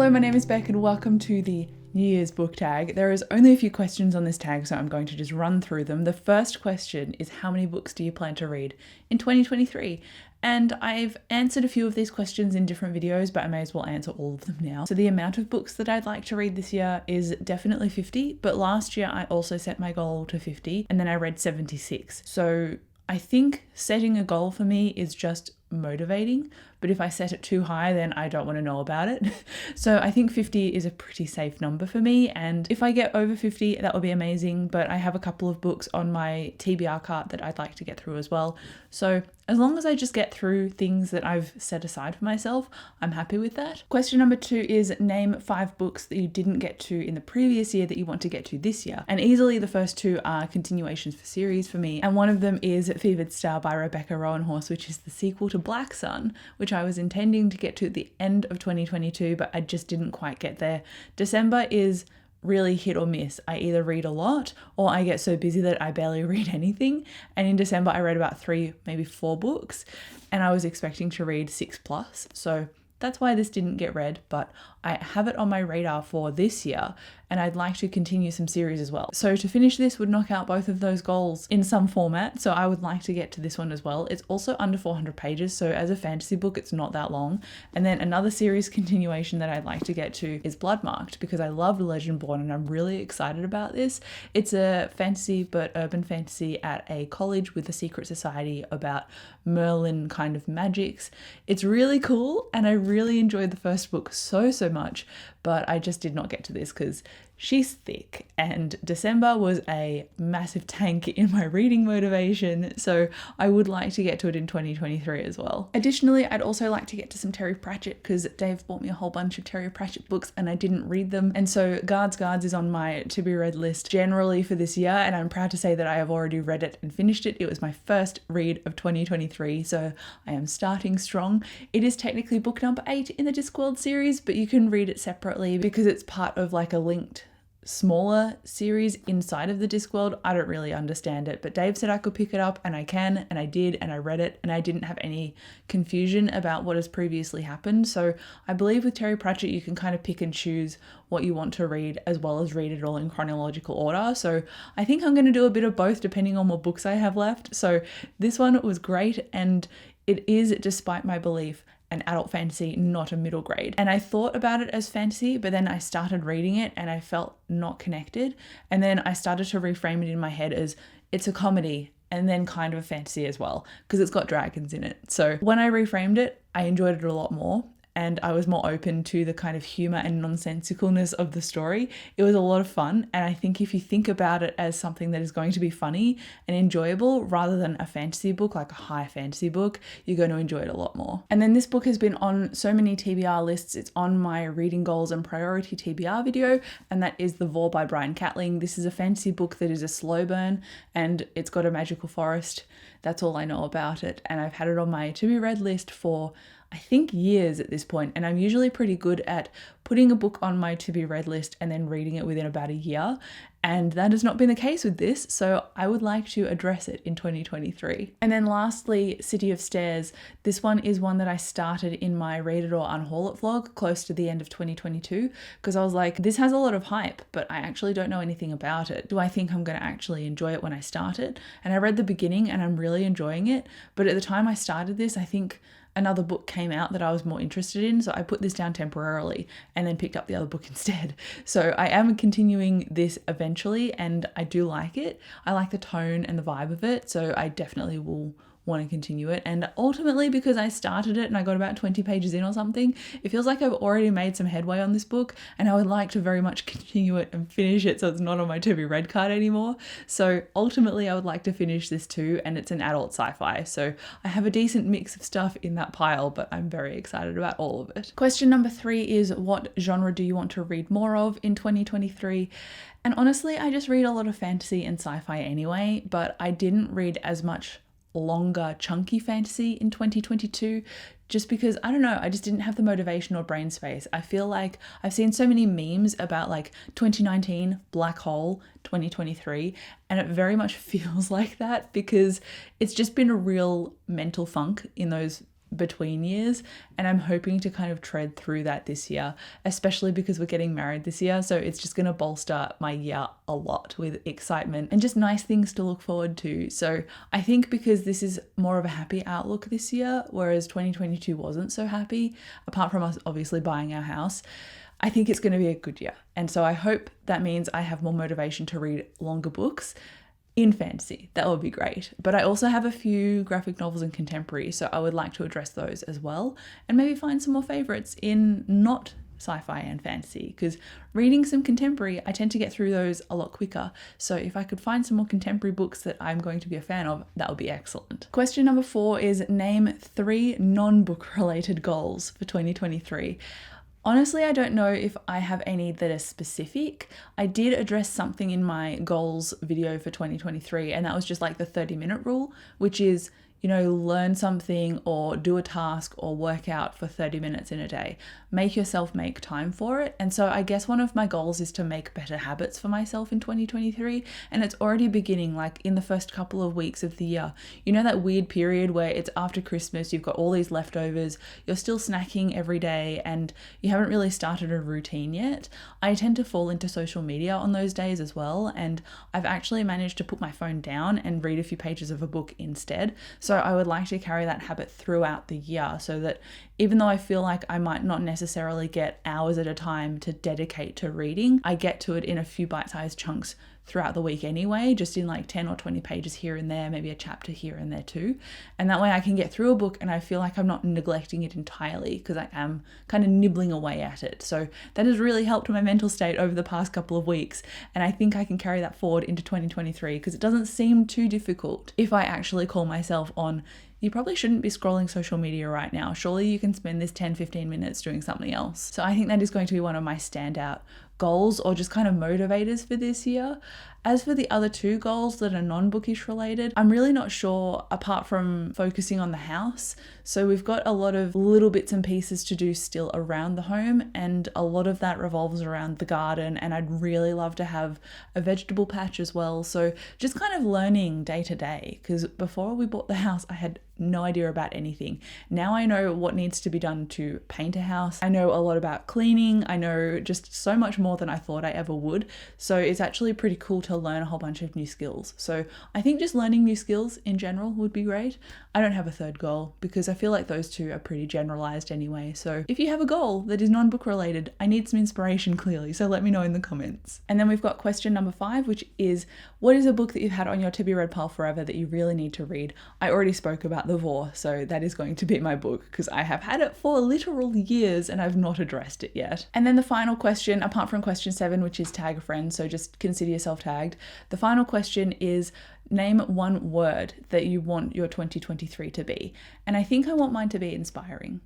Hello, my name is Beck and welcome to the New Year's book tag. There is only a few questions on this tag, so I'm going to just run through them. The first question is, how many books do you plan to read in 2023? And I've answered a few of these questions in different videos, but I may as well answer all of them now. So the amount of books that I'd like to read this year is definitely 50, but last year I also set my goal to 50 and then I read 76. So I think setting a goal for me is just motivating, but if I set it too high, then I don't want to know about it. So I think 50 is a pretty safe number for me, and if I get over 50, that would be amazing, but I have a couple of books on my TBR cart that I'd like to get through as well. So as long as I just get through things that I've set aside for myself, I'm happy with that. Question number 2 is, name 5 books that you didn't get to in the previous year that you want to get to this year. And easily the first 2 are continuations for series for me. And one of them is VIDS by Rebecca Roanhorse, which is the sequel to Black Sun, which I was intending to get to at the end of 2022, but I just didn't quite get there. December is really hit or miss. I either read a lot or I get so busy that I barely read anything. And in December, I read about 3, maybe 4 books, and I was expecting to read 6+. So that's why this didn't get read, but I have it on my radar for this year, and I'd like to continue some series as well. So to finish this would knock out both of those goals in some format, so I would like to get to this one as well. It's also under 400 pages, so as a fantasy book, it's not that long. And then another series continuation that I'd like to get to is Bloodmarked, because I loved Legendborn and I'm really excited about this. It's a fantasy, but urban fantasy at a college with a secret society about Merlin kind of magics. It's really cool, and I really enjoyed the first book so much, but I just did not get to this because she's thick, and December was a massive tank in my reading motivation, so I would like to get to it in 2023 as well. Additionally, I'd also like to get to some Terry Pratchett, because Dave bought me a whole bunch of Terry Pratchett books and I didn't read them, and so Guards is on my to be read list generally for this year, and I'm proud to say that I have already read it and finished it. It was my first read of 2023, so I am starting strong. It is technically book number 8 in the Discworld series, but you can read it separately because it's part of like a linked smaller series inside of the Discworld. I don't really understand it, but Dave said I could pick it up, and I can, and I did, and I read it, and I didn't have any confusion about what has previously happened. So I believe with Terry Pratchett you can kind of pick and choose what you want to read, as well as read it all in chronological order. So I think I'm going to do a bit of both depending on what books I have left. So this one was great, and it is, despite my belief, an adult fantasy, not a middle grade. And I thought about it as fantasy, but then I started reading it and I felt not connected. And then I started to reframe it in my head as it's a comedy and then kind of a fantasy as well, because it's got dragons in it. So when I reframed it, I enjoyed it a lot more, and I was more open to the kind of humor and nonsensicalness of the story. It was a lot of fun, and I think if you think about it as something that is going to be funny and enjoyable rather than a fantasy book, like a high fantasy book, you're going to enjoy it a lot more. And then this book has been on so many TBR lists. It's on my reading goals and priority TBR video, and that is The Vor by Brian Catling. This is a fantasy book that is a slow burn, and it's got a magical forest. That's all I know about it, and I've had it on my to be read list for I think years at this point, and I'm usually pretty good at putting a book on my to be read list and then reading it within about a year, and that has not been the case with this, so I would like to address it in 2023. And then lastly, City of Stairs. This one is one that I started in my Read It or Unhaul It vlog close to the end of 2022, because I was like, this has a lot of hype, but I actually don't know anything about it. Do I think I'm going to actually enjoy it when I start it? And I read the beginning and I'm really enjoying it, but at the time I started this, I think another book came out that I was more interested in, so I put this down temporarily and then picked up the other book instead. So I am continuing this eventually, and I do like it. I like the tone and the vibe of it, so I definitely will want to continue it. And ultimately, because I started it and I got about 20 pages in or something, it feels like I've already made some headway on this book, and I would like to very much continue it and finish it so it's not on my to be read card anymore. So ultimately I would like to finish this too, and it's an adult sci-fi, so I have a decent mix of stuff in that pile, but I'm very excited about all of it. Question number 3 is, what genre do you want to read more of in 2023? And honestly, I just read a lot of fantasy and sci-fi anyway, but I didn't read as much longer chunky fantasy in 2022 just because, I don't know, I just didn't have the motivation or brain space. I feel like I've seen so many memes about like 2019 black hole 2023, and it very much feels like that because it's just been a real mental funk in those between years, and I'm hoping to kind of tread through that this year, especially because we're getting married this year. So it's just going to bolster my year a lot with excitement and just nice things to look forward to. So I think because this is more of a happy outlook this year, whereas 2022 wasn't so happy, apart from us obviously buying our house, I think it's going to be a good year. And so I hope that means I have more motivation to read longer books in fantasy. That would be great. But I also have a few graphic novels and contemporary, so I would like to address those as well, and maybe find some more favorites in not sci-fi and fantasy, because reading some contemporary, I tend to get through those a lot quicker. So if I could find some more contemporary books that I'm going to be a fan of, that would be excellent. Question number 4 is name 3 non-book related goals for 2023. Honestly, I don't know if I have any that are specific. I did address something in my goals video for 2023, and that was just like the 30-minute rule, which is, you know, learn something or do a task or work out for 30 minutes in a day. Make yourself make time for it. And so I guess one of my goals is to make better habits for myself in 2023. And it's already beginning, like in the first couple of weeks of the year. You know, that weird period where it's after Christmas, you've got all these leftovers, you're still snacking every day, and you haven't really started a routine yet. I tend to fall into social media on those days as well. And I've actually managed to put my phone down and read a few pages of a book instead. So I would like to carry that habit throughout the year, so that even though I feel like I might not necessarily get hours at a time to dedicate to reading, I get to it in a few bite-sized chunks throughout the week anyway, just in like 10 or 20 pages here and there, maybe a chapter here and there too. And that way I can get through a book and I feel like I'm not neglecting it entirely, because I am kind of nibbling away at it. So that has really helped my mental state over the past couple of weeks. And I think I can carry that forward into 2023, because it doesn't seem too difficult if I actually call myself on, you probably shouldn't be scrolling social media right now. Surely you can spend this 10-15 minutes doing something else. So I think that is going to be one of my standout goals, or just kind of motivators for this year. As for the other 2 goals that are non-bookish related, I'm really not sure, apart from focusing on the house. So we've got a lot of little bits and pieces to do still around the home, and a lot of that revolves around the garden, and I'd really love to have a vegetable patch as well. So just kind of learning day to day, because before we bought the house, I had no idea about anything. Now I know what needs to be done to paint a house. I know a lot about cleaning. I know just so much more than I thought I ever would. So it's actually pretty cool to learn a whole bunch of new skills. So I think just learning new skills in general would be great. I don't have a third goal, because I feel like those 2 are pretty generalized anyway. So if you have a goal that is non-book related, I need some inspiration clearly. So let me know in the comments. And then we've got question number 5, which is, what is a book that you've had on your to be read pile forever that you really need to read? I already spoke about The Vor, so that is going to be my book, because I have had it for literal years and I've not addressed it yet. And then the final question, apart from question 7, which is tag a friend, so just consider yourself tagged. The final question is, name 1 word that you want your 2023 to be. And I think I want mine to be inspiring.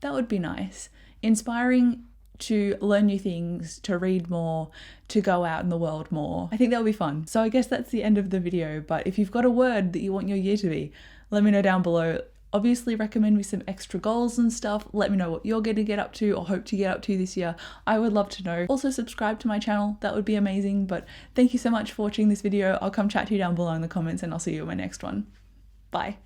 That would be nice. Inspiring to learn new things, to read more, to go out in the world more. I think that would be fun. So I guess that's the end of the video, but if you've got a word that you want your year to be, let me know down below. Obviously recommend me some extra goals and stuff. Let me know what you're going to get up to or hope to get up to this year. I would love to know. Also subscribe to my channel. That would be amazing. But thank you so much for watching this video. I'll come chat to you down below in the comments, and I'll see you in my next one. Bye.